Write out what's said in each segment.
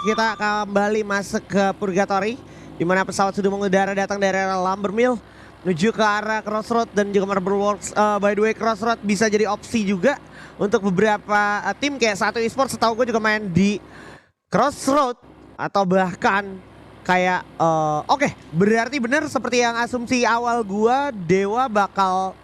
kita kembali masuk ke Purgatory, di mana pesawat sudah mengudara datang dari arah Lumbermill menuju ke arah Crossroad dan juga Marble Works. By the way, Crossroad bisa jadi opsi juga untuk beberapa tim kayak Satu Esports. Setahu gue juga main di Crossroad atau bahkan kayak oke, berarti benar seperti yang asumsi awal gua, Dewa bakal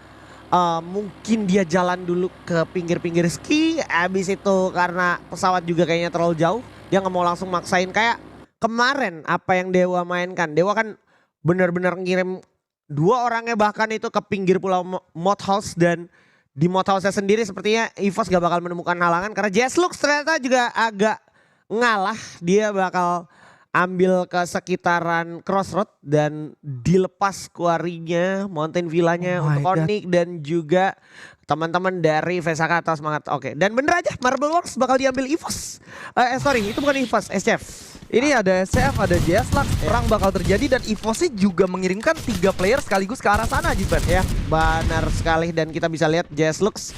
mungkin dia jalan dulu ke pinggir-pinggir ski, abis itu karena pesawat juga kayaknya terlalu jauh, dia nggak mau langsung maksain kayak kemarin apa yang Dewa mainkan. Dewa kan benar-benar ngirim 2 orangnya bahkan itu ke pinggir pulau Mod House, dan di Mod House-nya sendiri sepertinya EVOS gak bakal menemukan halangan karena Jaslux ternyata juga agak ngalah. Dia bakal ambil ke sekitaran Crossroad dan dilepas quarry-nya, Mountain Villa-nya untuk Onyx dan juga teman-teman dari Vesaka atau semangat. Oke, dan bener aja Marble Works bakal diambil EVOS. Sorry, itu bukan EVOS, SCF. Ini ada SCF, ada JSLux, perang bakal terjadi dan EVOS juga mengirimkan 3 player sekaligus ke arah sana, Jiban. Ya, benar sekali, dan kita bisa lihat JSLux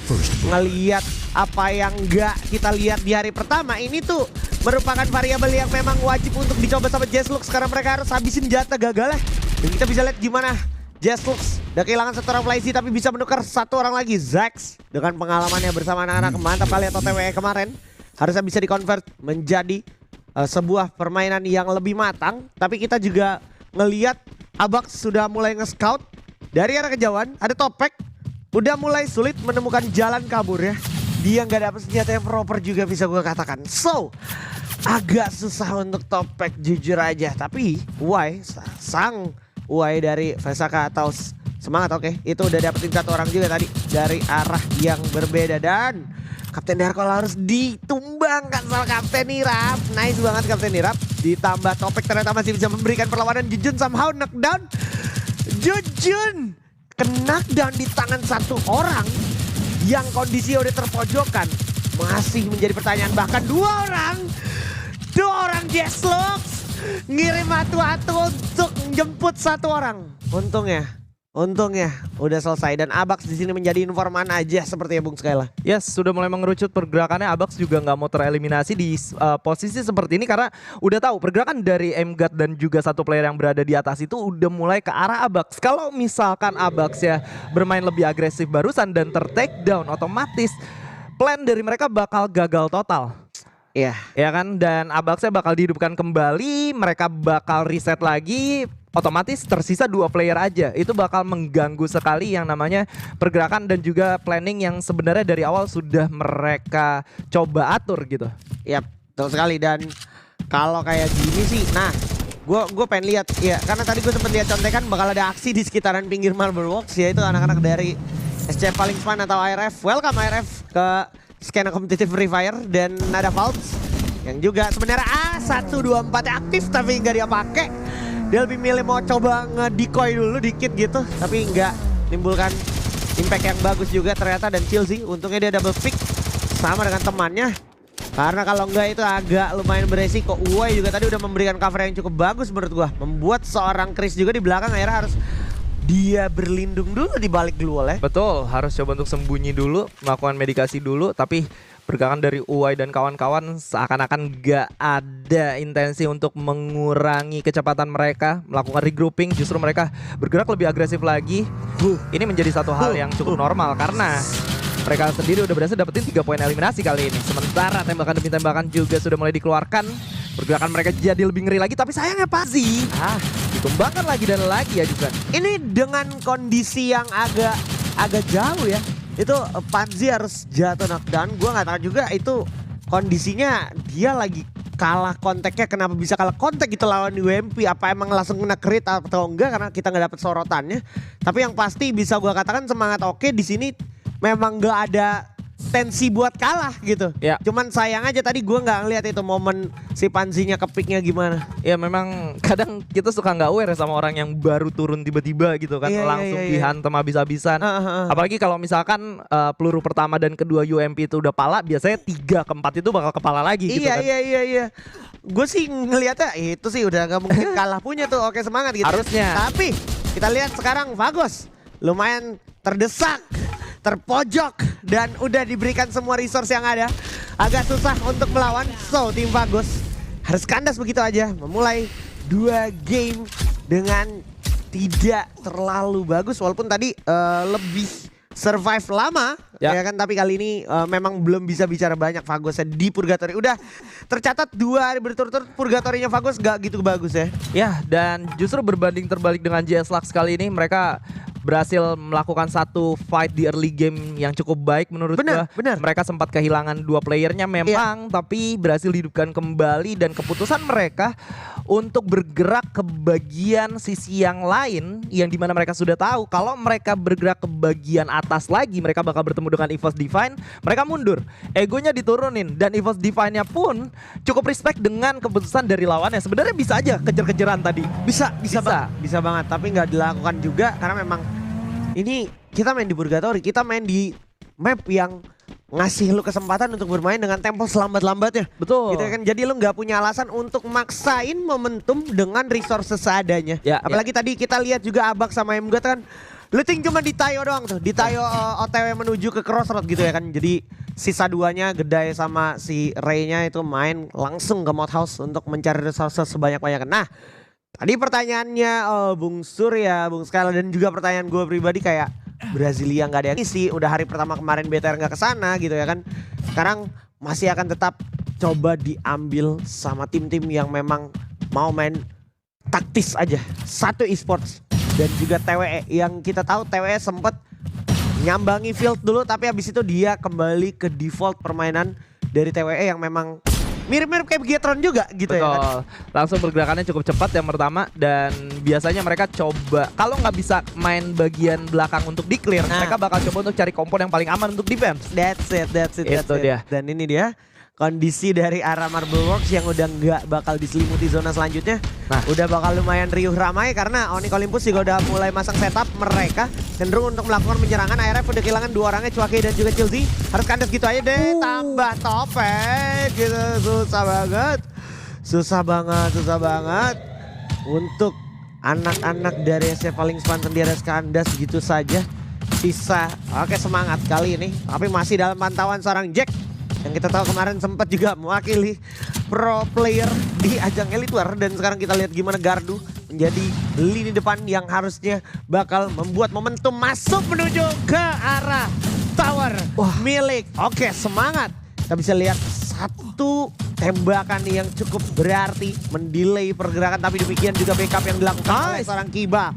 ngelihat apa yang nggak kita lihat di hari pertama. Ini tuh merupakan variabel yang memang wajib untuk dicoba sama JSLux karena mereka harus habisin jatah gagal ya. Dan kita bisa lihat gimana JSLux udah kehilangan 1 orang Flazy tapi bisa menukar 1 orang lagi, Zax. Dengan pengalamannya bersama anak-anak mantap kali atau TWE kemarin, harusnya bisa dikonvert menjadi sebuah permainan yang lebih matang. Tapi kita juga ngelihat Abax sudah mulai nge-scout dari arah kejauhan. Ada Topek, udah mulai sulit menemukan jalan kabur ya. Dia nggak dapet senjata yang proper juga bisa gue katakan. So, agak susah untuk Topek jujur aja. Tapi Uwai, sang Uwai dari Vesaka atau semangat, oke, itu udah dapetin 1 orang juga tadi dari arah yang berbeda. Dan Kapten Darkol harus ditumbangkan sama Kapten Nirap. Nice banget Kapten Nirap. Ditambah Topek ternyata masih bisa memberikan perlawanan. Jujun somehow knockdown. Jujun knockdown di tangan 1 orang yang kondisi udah terpojokan. Masih menjadi pertanyaan, bahkan 2 orang. 2 orang JSLux ngirim atu-atu untuk jemput 1 orang. Untungnya udah selesai, dan Abax di sini menjadi informan aja seperti ya Bung Skyla. Yes, sudah mulai mengerucut pergerakannya. Abax juga nggak mau tereliminasi di posisi seperti ini karena udah tahu pergerakan dari MGUT dan juga 1 player yang berada di atas itu udah mulai ke arah Abax. Kalau misalkan Abax ya bermain lebih agresif barusan dan ter-take down, otomatis plan dari mereka bakal gagal total. Iya. Ya kan, dan Abaxnya bakal dihidupkan kembali, mereka bakal reset lagi. Otomatis tersisa 2 player aja. Itu bakal mengganggu sekali yang namanya pergerakan dan juga planning yang sebenarnya dari awal sudah mereka coba atur gitu. Yap, betul sekali. Dan kalau kayak gini sih, nah gue pengen lihat ya, karena tadi gue sempat lihat contekan bakal ada aksi di sekitaran pinggir Marble Works, yaitu anak-anak dari SCF paling fun atau IRF. Welcome IRF ke skena kompetitif Free Fire, dan ada Valves yang juga sebenarnya 1, 2, 4 aktif tapi nggak dia pakai. Dia lebih milih mau coba nge-decoy dulu dikit gitu, tapi nggak nimbulkan impact yang bagus juga ternyata. Dan chill sih, untungnya dia double pick sama dengan temannya. Karena kalau nggak itu agak lumayan beresiko. Uwai juga tadi udah memberikan cover yang cukup bagus menurut gua. Membuat seorang Chris juga di belakang akhirnya harus dia berlindung dulu di balik glue ya. Betul, harus coba untuk sembunyi dulu, melakukan medikasi dulu, tapi pergerakan dari Uwai dan kawan-kawan seakan-akan gak ada intensi untuk mengurangi kecepatan mereka, melakukan regrouping, justru mereka bergerak lebih agresif lagi. Ini menjadi satu hal yang cukup normal karena mereka sendiri udah berhasil dapetin 3 poin eliminasi kali ini. Sementara tembakan demi tembakan juga sudah mulai dikeluarkan. Pergerakan mereka jadi lebih ngeri lagi, tapi sayangnya Pazi ditumbangkan lagi dan lagi ya juga. Ini dengan kondisi yang agak jauh ya. Itu Panzi harus jatuh knockdown. Gue gak tahu juga itu kondisinya dia lagi kalah kontaknya. Kenapa bisa kalah kontak gitu lawan UMP? Apa emang langsung kena crit atau enggak? Karena kita gak dapet sorotannya. Tapi yang pasti bisa gue katakan semangat oke di sini memang gak ada tensi buat kalah gitu. Ya. Cuman sayang aja tadi gue nggak ngeliat itu momen si Panzinya kepiknya gimana. Ya memang kadang kita suka nggak aware sama orang yang baru turun tiba-tiba gitu kan. Langsung dihantam habis-habisan. Apalagi kalau misalkan peluru pertama dan kedua UMP itu udah pala, biasanya 3 ke 4 itu bakal kepala lagi gitu kan. Iya. Gue sih ngeliatnya itu sih udah gak mungkin kalah punya tuh. Oke, semangat gitu. Harusnya. Tapi kita lihat sekarang Vagos lumayan terdesak, terpojok, dan udah diberikan semua resource yang ada. Agak susah untuk melawan. So tim Vagos harus kandas begitu aja. Memulai 2 game dengan tidak terlalu bagus. Walaupun tadi lebih survive lama ya kan, tapi kali ini memang belum bisa bicara banyak Vagosnya di Purgatory. Udah tercatat 2 hari berturut-turut Purgatory-nya Vagos gak gitu bagus ya. Ya, dan justru berbanding terbalik dengan JS Lux kali ini, mereka berhasil melakukan satu fight di early game yang cukup baik menurut gua. Benar. Mereka sempat kehilangan 2 playernya memang, tapi berhasil dihidupkan kembali, dan keputusan mereka untuk bergerak ke bagian sisi yang lain yang dimana mereka sudah tahu kalau mereka bergerak ke bagian atas lagi mereka bakal bertemu dengan EVOS Divine. Mereka mundur, egonya diturunin, dan EVOS Divine-nya pun cukup respect dengan keputusan dari lawannya. Sebenarnya bisa aja kejar-kejaran tadi. Bisa banget, tapi nggak dilakukan juga karena memang ini kita main di Purgatory, kita main di map yang ngasih lu kesempatan untuk bermain dengan tempo selambat-lambatnya. Betul. Gitu kan, jadi lu nggak punya alasan untuk maksain momentum dengan resources seadanya. Apalagi tadi kita lihat juga Abak sama Mgot kan looting cuma di Tayo doang tuh, di Tayo OTW menuju ke Crossroad gitu ya kan. Jadi sisa 2-nya Gedai sama si Ray-nya itu main langsung ke Mod House untuk mencari resources sebanyak-banyaknya. Nah, tadi pertanyaannya Bung Surya, Bung Skyla, dan juga pertanyaan gue pribadi kayak Brasilia nggak ada yang isi, udah hari pertama kemarin BTR nggak kesana gitu ya kan. Sekarang masih akan tetap coba diambil sama tim-tim yang memang mau main taktis aja. Satu esports dan juga TWE yang kita tahu TWE sempat nyambangi field dulu, tapi habis itu dia kembali ke default permainan dari TWE yang memang mirip-mirip kayak Begatron juga gitu. Betul. Ya kan. Langsung pergerakannya cukup cepat yang pertama, dan biasanya mereka coba kalau nggak bisa main bagian belakang untuk di clear, mereka bakal coba untuk cari kompon yang paling aman untuk defense. That's it. Itu dia. Dan ini dia kondisi dari arah Marble Works yang udah nggak bakal diselimuti zona selanjutnya. Nah, udah bakal lumayan riuh ramai karena Onyx Olympus juga udah mulai masang setup. Mereka cenderung untuk melakukan penyerangan. ARF udah kehilangan 2 orangnya, Cuake dan juga Chilzi. Harus kandas gitu aja deh, tambah topeng gitu. Susah banget untuk anak-anak dari SC paling Spanten di atas kandas gitu saja. Sisa, oke, semangat kali ini, tapi masih dalam pantauan seorang Jack yang kita tahu kemarin sempat juga mewakili pro player di ajang Elite War. Dan sekarang kita lihat gimana Gardu menjadi lini depan yang harusnya bakal membuat momentum masuk menuju ke arah tower milik. Oke, semangat. Kita bisa lihat satu tembakan yang cukup berarti mendelay pergerakan, tapi demikian juga backup yang dilakukan oleh seorang Kiba.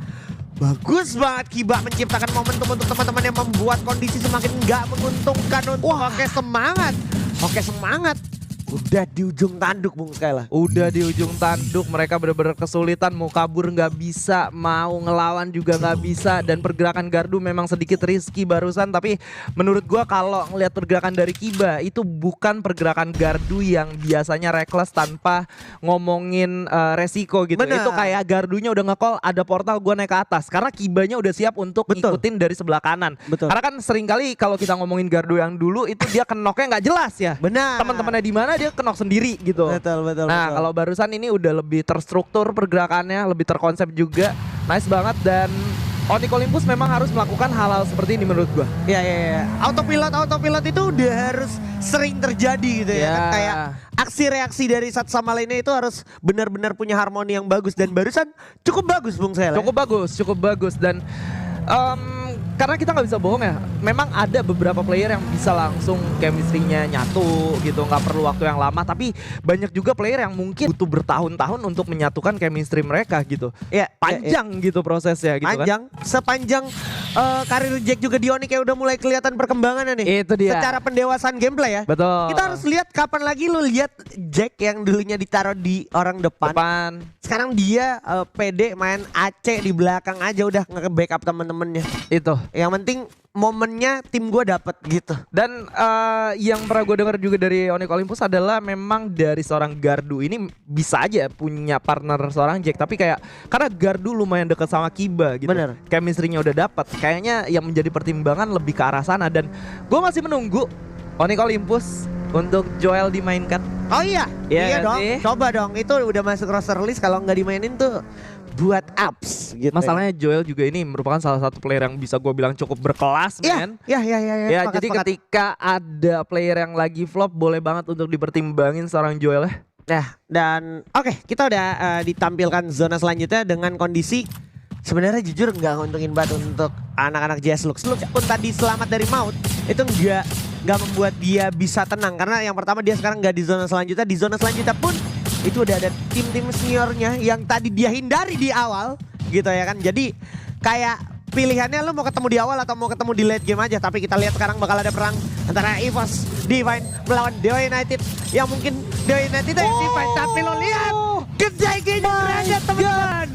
Bagus banget Kiba menciptakan momentum untuk teman-teman yang membuat kondisi semakin nggak menguntungkan untuk Oke semangat. Udah di ujung tanduk Bung Skyla. Udah di ujung tanduk, mereka benar-benar kesulitan, mau kabur nggak bisa, mau ngelawan juga nggak bisa, dan pergerakan Gardu memang sedikit risky barusan. Tapi menurut gua kalau ngelihat pergerakan dari Kiba itu bukan pergerakan Gardu yang biasanya reckless tanpa ngomongin resiko gitu. Bener. Itu kayak Gardunya udah nge-call ada portal, gua naik ke atas, karena Kibanya udah siap untuk ngikutin dari sebelah kanan. Karena kan seringkali kalau kita ngomongin Gardu yang dulu itu dia kenoknya nggak jelas ya. Benar. Teman-temannya di mana dia kenok sendiri gitu. Betul. Nah, kalau barusan ini udah lebih terstruktur pergerakannya, lebih terkonsep juga. Nice banget, dan Onyx Olympus memang harus melakukan hal-hal seperti ini menurut gua. Iya. Autopilot itu udah harus sering terjadi gitu ya. Kan? Kayak aksi reaksi dari satu sama lainnya itu harus benar-benar punya harmoni yang bagus, dan barusan cukup bagus Bung Sel. Cukup bagus, dan karena kita nggak bisa bohong ya, memang ada beberapa player yang bisa langsung chemistry-nya nyatu gitu, nggak perlu waktu yang lama. Tapi banyak juga player yang mungkin butuh bertahun-tahun untuk menyatukan chemistry mereka gitu. Panjang gitu prosesnya gitu kan. Sepanjang karir Jack juga di Onyx kayak udah mulai kelihatan perkembangannya nih. Itu dia. Secara pendewasaan gameplay ya. Betul. Kita harus lihat kapan lagi lu lihat Jack yang dulunya ditaruh di orang depan. Sekarang dia pede main AC di belakang aja udah nge-backup temen-temennya. Itu. Yang penting momennya tim gue dapet gitu. Dan yang pernah gue dengar juga dari Onyx Olympus adalah memang dari seorang Gardu ini bisa aja punya partner seorang Jack, tapi kayak karena Gardu lumayan deket sama Kiba gitu. Bener. Chemistry-nya udah dapet. Kayaknya yang menjadi pertimbangan lebih ke arah sana, dan gue masih menunggu Onyx Olympus untuk Joel dimainkan. Oh iya dong. Sih? Coba dong, itu udah masuk roster list, kalau nggak dimainin tuh buat apps gitu. Masalahnya Joel juga ini merupakan salah satu player yang bisa gue bilang cukup berkelas, men. Iya. Ya, jadi ketika ada player yang lagi flop, boleh banget untuk dipertimbangin seorang Joel ya. Nah, dan oke, kita udah ditampilkan zona selanjutnya dengan kondisi sebenarnya jujur nggak nguntungin banget untuk anak-anak JSLux. Lux pun tadi selamat dari maut, itu nggak membuat dia bisa tenang karena yang pertama dia sekarang nggak di zona selanjutnya. Di zona selanjutnya pun itu udah ada tim-tim seniornya yang tadi dia hindari di awal gitu ya kan. Jadi kayak pilihannya lu mau ketemu di awal atau mau ketemu di late game aja. Tapi kita lihat sekarang bakal ada perang antara EVOS Divine melawan Dewa United. Yang mungkin Dewa United itu Divine, tapi lo lihat Gedai gini berada teman-teman.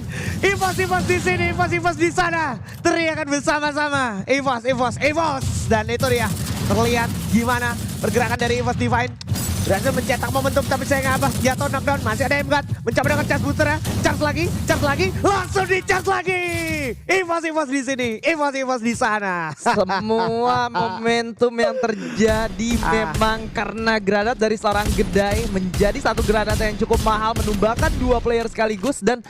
EVOS di sini, EVOS di sana. Teriakan bersama-sama. EVOS. Dan itu dia terlihat gimana pergerakan dari EVOS Divine. Berhasil mencetak momentum tapi saya nggak apa. Jatuh knockdown, masih ada Emgat. Mencoba dengan charge booster ya. Charge lagi. Langsung di charge lagi. EVOS di sini. EVOS di sana. Semua momentum yang terjadi memang karena granat dari seorang Gedai menjadi satu granat yang cukup mahal, menumbangkan dua player sekaligus, dan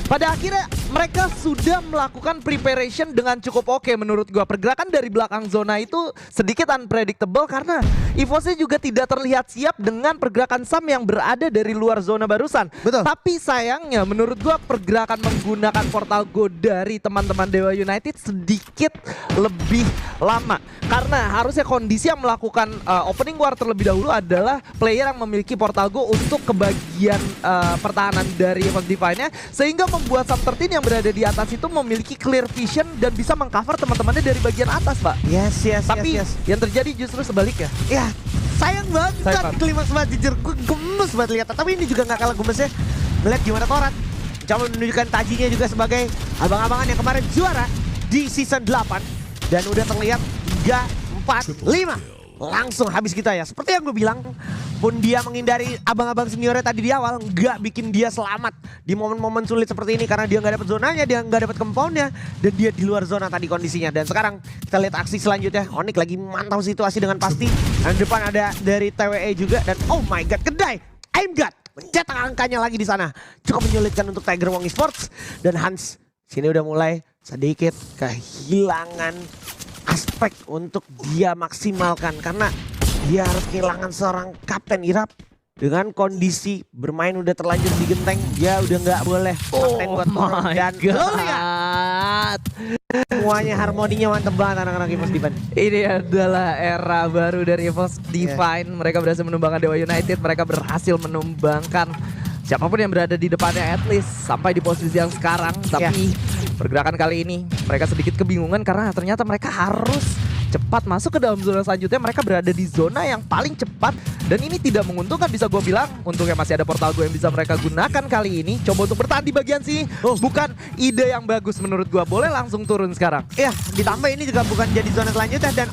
pada akhirnya mereka sudah melakukan preparation dengan cukup oke menurut gua. Pergerakan dari belakang zona itu sedikit unpredictable karena EVOS-nya juga tidak terlihat siap dengan pergerakan Sam yang berada dari luar zona barusan. Betul. Tapi sayangnya menurut gua pergerakan menggunakan Portal Go dari teman-teman Dewa United sedikit lebih lama. Karena harusnya kondisi yang melakukan opening war terlebih dahulu adalah player yang memiliki Portal Go untuk kebagian pertahanan dari EVOS Divine-nya, sehingga membuat Sam 13 yang berada di atas itu memiliki clear vision dan bisa mengcover teman-temannya dari bagian atas, Pak. Yes. Tapi yang terjadi justru sebaliknya. Ya, sayang banget klimaks banget jujur. Gue gemes banget lihat. Tapi ini juga gak kalah gemesnya melihat gimana Torat coba menunjukkan tajinya juga sebagai abang-abangan yang kemarin juara di season 8. Dan udah terlihat 3, 4, 5. Langsung habis kita ya. Seperti yang gue bilang, pun dia menghindari abang-abang seniornya tadi di awal, nggak bikin dia selamat di momen-momen sulit seperti ini karena dia nggak dapat zonanya, dia nggak dapat compoundnya, dan dia di luar zona tadi kondisinya. Dan sekarang kita lihat aksi selanjutnya. Onyx lagi mantau situasi dengan pasti. Dan di depan ada dari TWE juga, dan oh my god, Gedai, Aimgat mencetak angkanya lagi di sana. Cukup menyulitkan untuk Tiger Wong Esports, dan Hans sini udah mulai sedikit kehilangan aspek untuk dia maksimalkan karena dia harus kehilangan seorang kapten Irap. Dengan kondisi bermain udah terlanjur di genteng, dia udah nggak boleh kapten buat turun. Dan lo lihat semuanya harmoninya mantep banget anak-anak EVOS Divine. Ini adalah era baru dari EVOS Divine. Mereka berhasil menumbangkan Dewa United, mereka berhasil menumbangkan siapapun yang berada di depannya, at least sampai di posisi yang sekarang. Tapi pergerakan kali ini mereka sedikit kebingungan karena ternyata mereka harus cepat masuk ke dalam zona selanjutnya. Mereka berada di zona yang paling cepat dan ini tidak menguntungkan, bisa gue bilang. Untungnya masih ada Portal Go yang bisa mereka gunakan kali ini. Coba untuk bertahan di bagian sini bukan ide yang bagus menurut gue. Boleh langsung turun sekarang. Ya, ditambah ini juga bukan jadi zona selanjutnya. Dan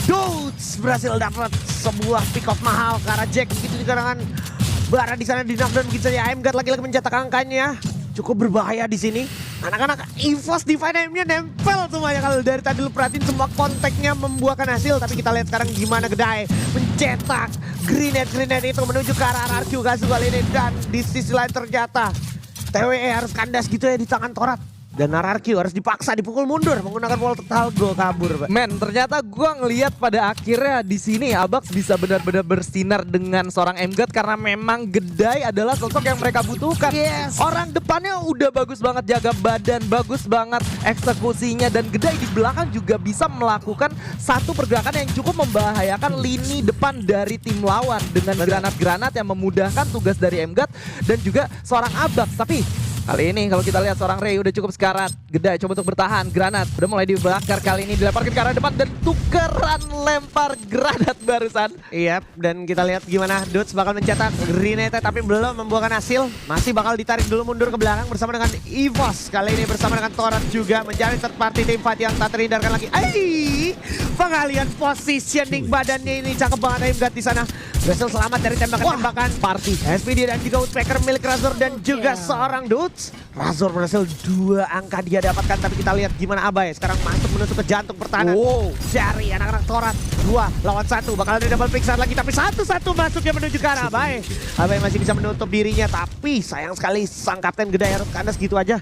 Dudes berhasil dapat sebuah pick off mahal ke arah Jack begitu di karangan Bara di sana di knockdown begitu saja. Aimgat lagi-lagi mencetak angkanya. Cukup berbahaya di sini. Anak-anak EVOS Divine aimnya nempel semuanya. Kalau dari tadi lu perhatiin semua kontaknya membuahkan hasil. Tapi kita lihat sekarang gimana Gedai mencetak grenade itu menuju ke arah RRQ Kazu kali ini. Dan di sisi lain ternyata TWE harus kandas gitu ya di tangan Torat. Dan RRQ harus dipaksa dipukul mundur menggunakan Portal Go kabur, Pak. Men, ternyata gua ngelihat pada akhirnya di sini Abax bisa benar-benar bersinar dengan seorang Emgat karena memang Gedai adalah sosok yang mereka butuhkan. Orang depannya udah bagus banget jaga badan, bagus banget eksekusinya, dan Gedai di belakang juga bisa melakukan satu pergerakan yang cukup membahayakan lini depan dari tim lawan dengan granat-granat yang memudahkan tugas dari Emgat dan juga seorang Abax. Tapi kali ini kalau kita lihat seorang Ray udah cukup sekarat. Gedai coba untuk bertahan. Granat udah mulai dibakar kali ini. Dilemparkan ke arah depan dan tukeran lempar granat barusan. Iya, dan kita lihat gimana Dudes bakal mencetak grenade tapi belum membuahkan hasil. Masih bakal ditarik dulu mundur ke belakang bersama dengan EVOS. Kali ini bersama dengan Torat juga mencari third party team fight yang tak terhindarkan lagi. Pengalian positioning badannya ini cakep banget Aimgat di sana. Berhasil selamat dari tembakan-tembakan party. SPD dan juga Woodpecker milik Razor dan juga seorang Dudes. Razor berhasil 2 angka dia dapatkan, tapi kita lihat gimana Abai sekarang masuk menutup ke jantung pertahanan. Dari anak-anak Torat 2 lawan 1 bakal ada double pick lagi, tapi satu-satu masuknya menuju ke arah Abai. Abai masih bisa menutup dirinya, tapi sayang sekali sang kapten Gedai harus kandas gitu aja.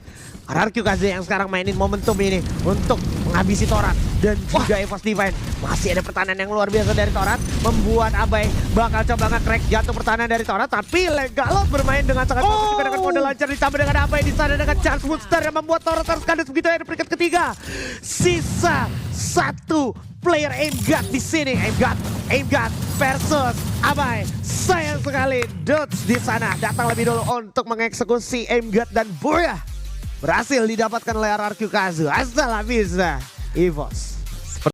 RRQ Kaze yang sekarang mainin momentum ini untuk menghabisi Torat dan juga EVOS Divine. Masih ada pertahanan yang luar biasa dari Torat, membuat Abai bakal coba nge-crack jantung pertahanan dari Torat, tapi Legalot bermain dengan sangat bagus juga dengan mode lancar ditambah dengan Abai di sana dengan Charge Booster yang membuat Torat harus kandas begitu ya di peringkat ketiga. Sisa satu player Aimgat di sini. Aimgat versus Abai. Sayang sekali Dudes di sana datang lebih dulu untuk mengeksekusi Aimgat dan Boya berhasil didapatkan oleh RRQ Kazu. Hasta la vista, EVOS.